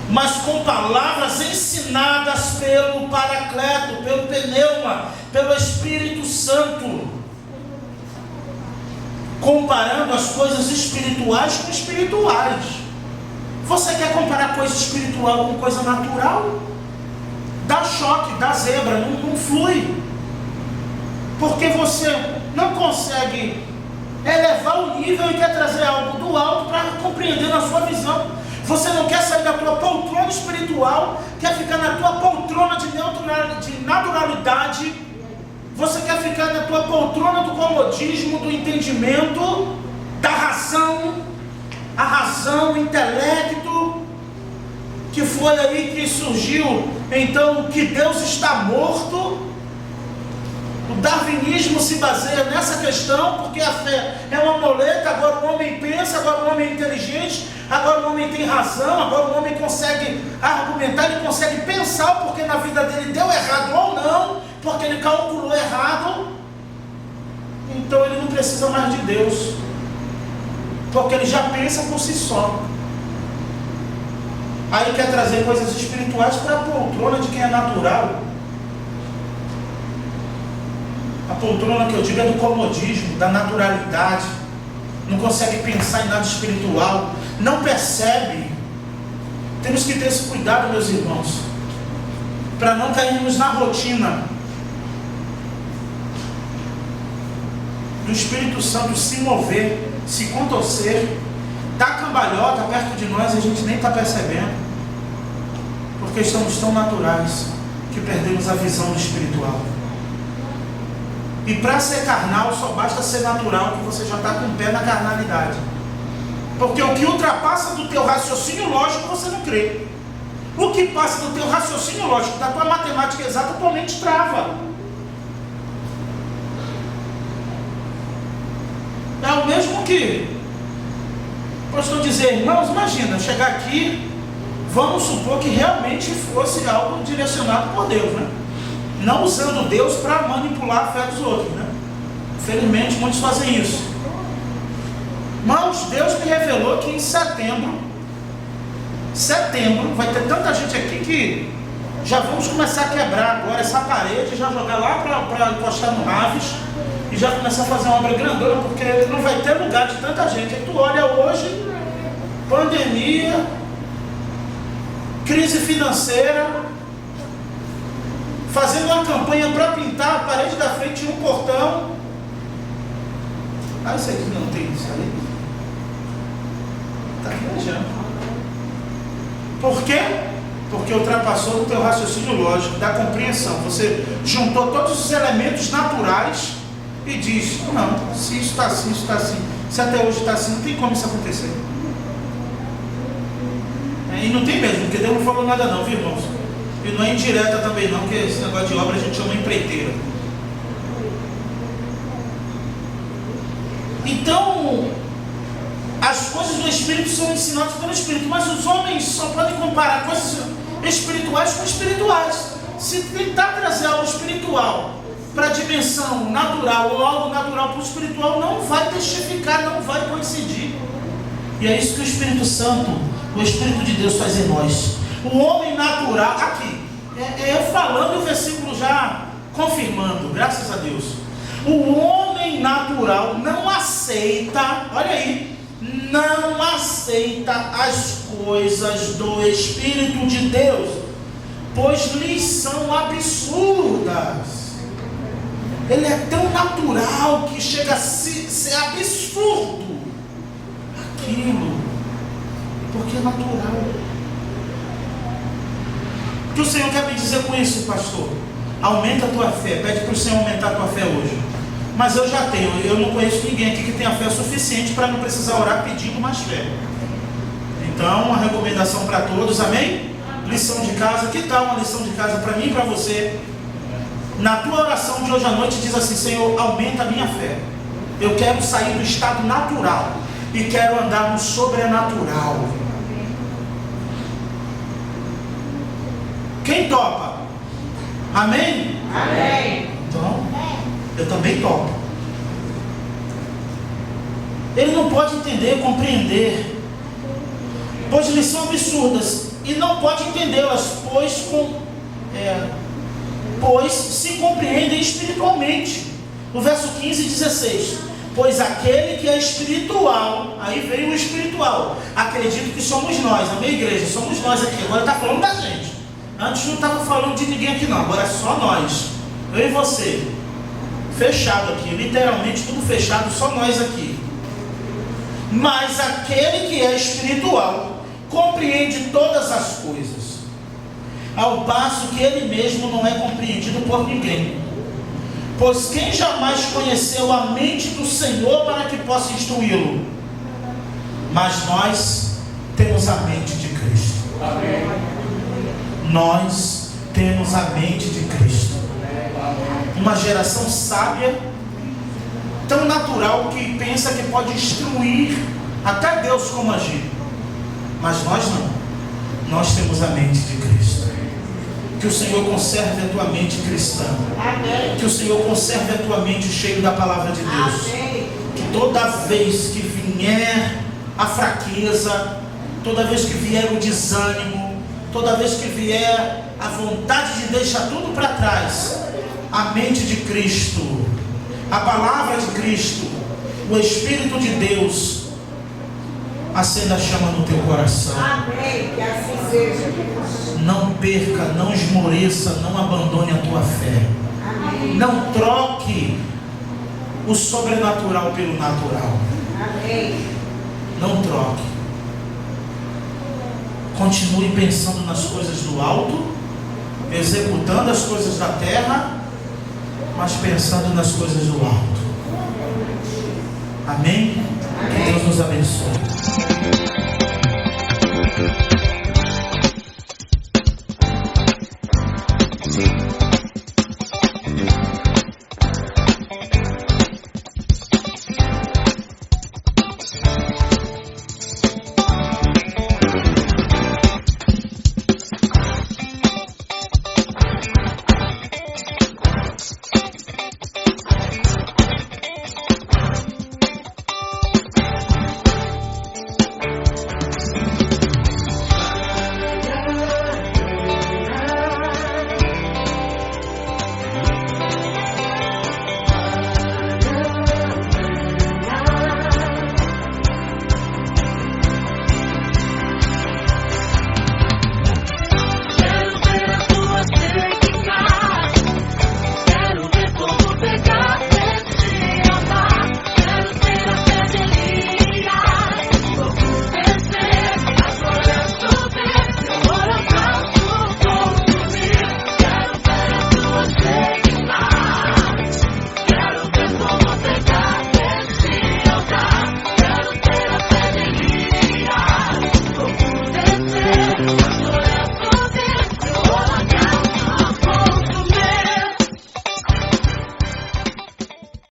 Mas com palavras ensinadas pelo Paracleto, pelo Pneuma, pelo Espírito Santo, comparando as coisas espirituais com espirituais. Você quer comparar coisa espiritual com coisa natural? Dá choque, dá zebra, não flui. Porque você não consegue elevar o nível e quer trazer algo do alto para compreender na sua visão. Você não quer sair da tua poltrona espiritual, quer ficar na tua poltrona de naturalidade. Você quer ficar na tua poltrona do comodismo, do entendimento, da razão, a razão, o intelecto, que foi aí que surgiu, então, que Deus está morto. O darwinismo se baseia nessa questão, porque a fé é uma muleta. Agora o homem pensa, agora o homem é inteligente, agora o homem tem razão, agora o homem consegue argumentar, ele consegue pensar porque na vida dele deu errado ou não, porque ele calculou errado. Então ele não precisa mais de Deus, porque ele já pensa por si só. Aí quer trazer coisas espirituais para a poltrona de quem é natural. A poltrona que eu digo é do comodismo, da naturalidade. Não consegue pensar em nada espiritual, não percebe. Temos que ter esse cuidado, meus irmãos, para não cairmos na rotina do Espírito Santo se mover, se contorcer, dar cambalhota perto de nós e a gente nem está percebendo, porque estamos tão naturais que perdemos a visão do espiritual. E para ser carnal só basta ser natural, que você já está com o pé na carnalidade. Porque o que ultrapassa do teu raciocínio lógico você não crê. O que passa do teu raciocínio lógico, da tua matemática exata, tua mente trava. É o mesmo que, posso dizer, irmãos, imagina, chegar aqui, vamos supor que realmente fosse algo direcionado por Deus, né? Não usando Deus para manipular a fé dos outros, né? Infelizmente muitos fazem isso. Irmãos, Deus me revelou que em setembro vai ter tanta gente aqui que já vamos começar a quebrar agora essa parede, já jogar lá para encostar no Raves e já começar a fazer uma obra grandona, porque não vai ter lugar de tanta gente. Aí tu olha hoje, pandemia, crise financeira, fazendo uma campanha para pintar a parede da frente e um portão. Ah, isso aqui não tem isso aí. Está viajando. Por quê? Porque ultrapassou o teu raciocínio lógico, da compreensão. Você juntou todos os elementos naturais e diz, não, se isso está assim, isso está assim. Se até hoje está assim, não tem como isso acontecer. E não tem mesmo, porque Deus não falou nada não, viu, irmãos? E não é indireta também não, porque esse negócio de obra a gente chama empreiteira. Então, as coisas do Espírito são ensinadas pelo Espírito, mas os homens só podem comparar coisas espirituais com espirituais. Se tentar trazer algo espiritual para a dimensão natural ou algo natural para o espiritual, não vai testificar, não vai coincidir. E é isso que o Espírito Santo, o Espírito de Deus faz em nós. O homem natural, aqui, eu falando e o versículo já confirmando, graças a Deus. O homem natural não aceita, olha aí, não aceita as coisas do Espírito de Deus, pois lhes são absurdas. Ele é tão natural que chega a ser absurdo aquilo, porque é natural. O que o Senhor quer me dizer com isso, pastor? Aumenta a tua fé, pede para o Senhor aumentar a tua fé hoje. Mas eu já tenho, eu não conheço ninguém aqui que tenha fé suficiente para não precisar orar pedindo mais fé. Então, uma recomendação para todos, amém? Lição de casa, que tal uma lição de casa para mim e para você? Na tua oração de hoje à noite diz assim, Senhor, aumenta a minha fé. Eu quero sair do estado natural e quero andar no sobrenatural. Quem topa? Amém? Amém. Então, Eu também topo. Ele não pode entender, compreender, pois lhes são absurdas, e não pode entendê-las, pois se compreendem espiritualmente. No verso 15 e 16: pois aquele que é espiritual, aí veio o espiritual, acredito que somos nós, a minha igreja, somos nós aqui, agora está falando da gente. Antes não estava falando de ninguém aqui não, agora é só nós, eu e você, fechado aqui, literalmente tudo fechado, só nós aqui. Mas aquele que é espiritual compreende todas as coisas, ao passo que ele mesmo não é compreendido por ninguém. Pois quem jamais conheceu a mente do Senhor para que possa instruí-lo? Mas nós temos a mente de Cristo. Amém. Nós temos a mente de Cristo. Uma geração sábia, tão natural, que pensa que pode instruir até Deus como agir. Mas nós não. Nós temos a mente de Cristo. Que o Senhor conserve a tua mente cristã. Amém. Que o Senhor conserve a tua mente cheia da palavra de Deus. Amém. Que toda vez que vier a fraqueza, toda vez que vier o desânimo, toda vez que vier a vontade de deixar tudo para trás, a mente de Cristo, a palavra de Cristo, o Espírito de Deus acenda a chama no teu coração. Amém. Que assim seja. Não perca, não esmoreça, não abandone a tua fé. Amém. Não troque o sobrenatural pelo natural. Amém. Não troque. Continue pensando nas coisas do alto, executando as coisas da terra, mas pensando nas coisas do alto. Amém? Que Deus nos abençoe.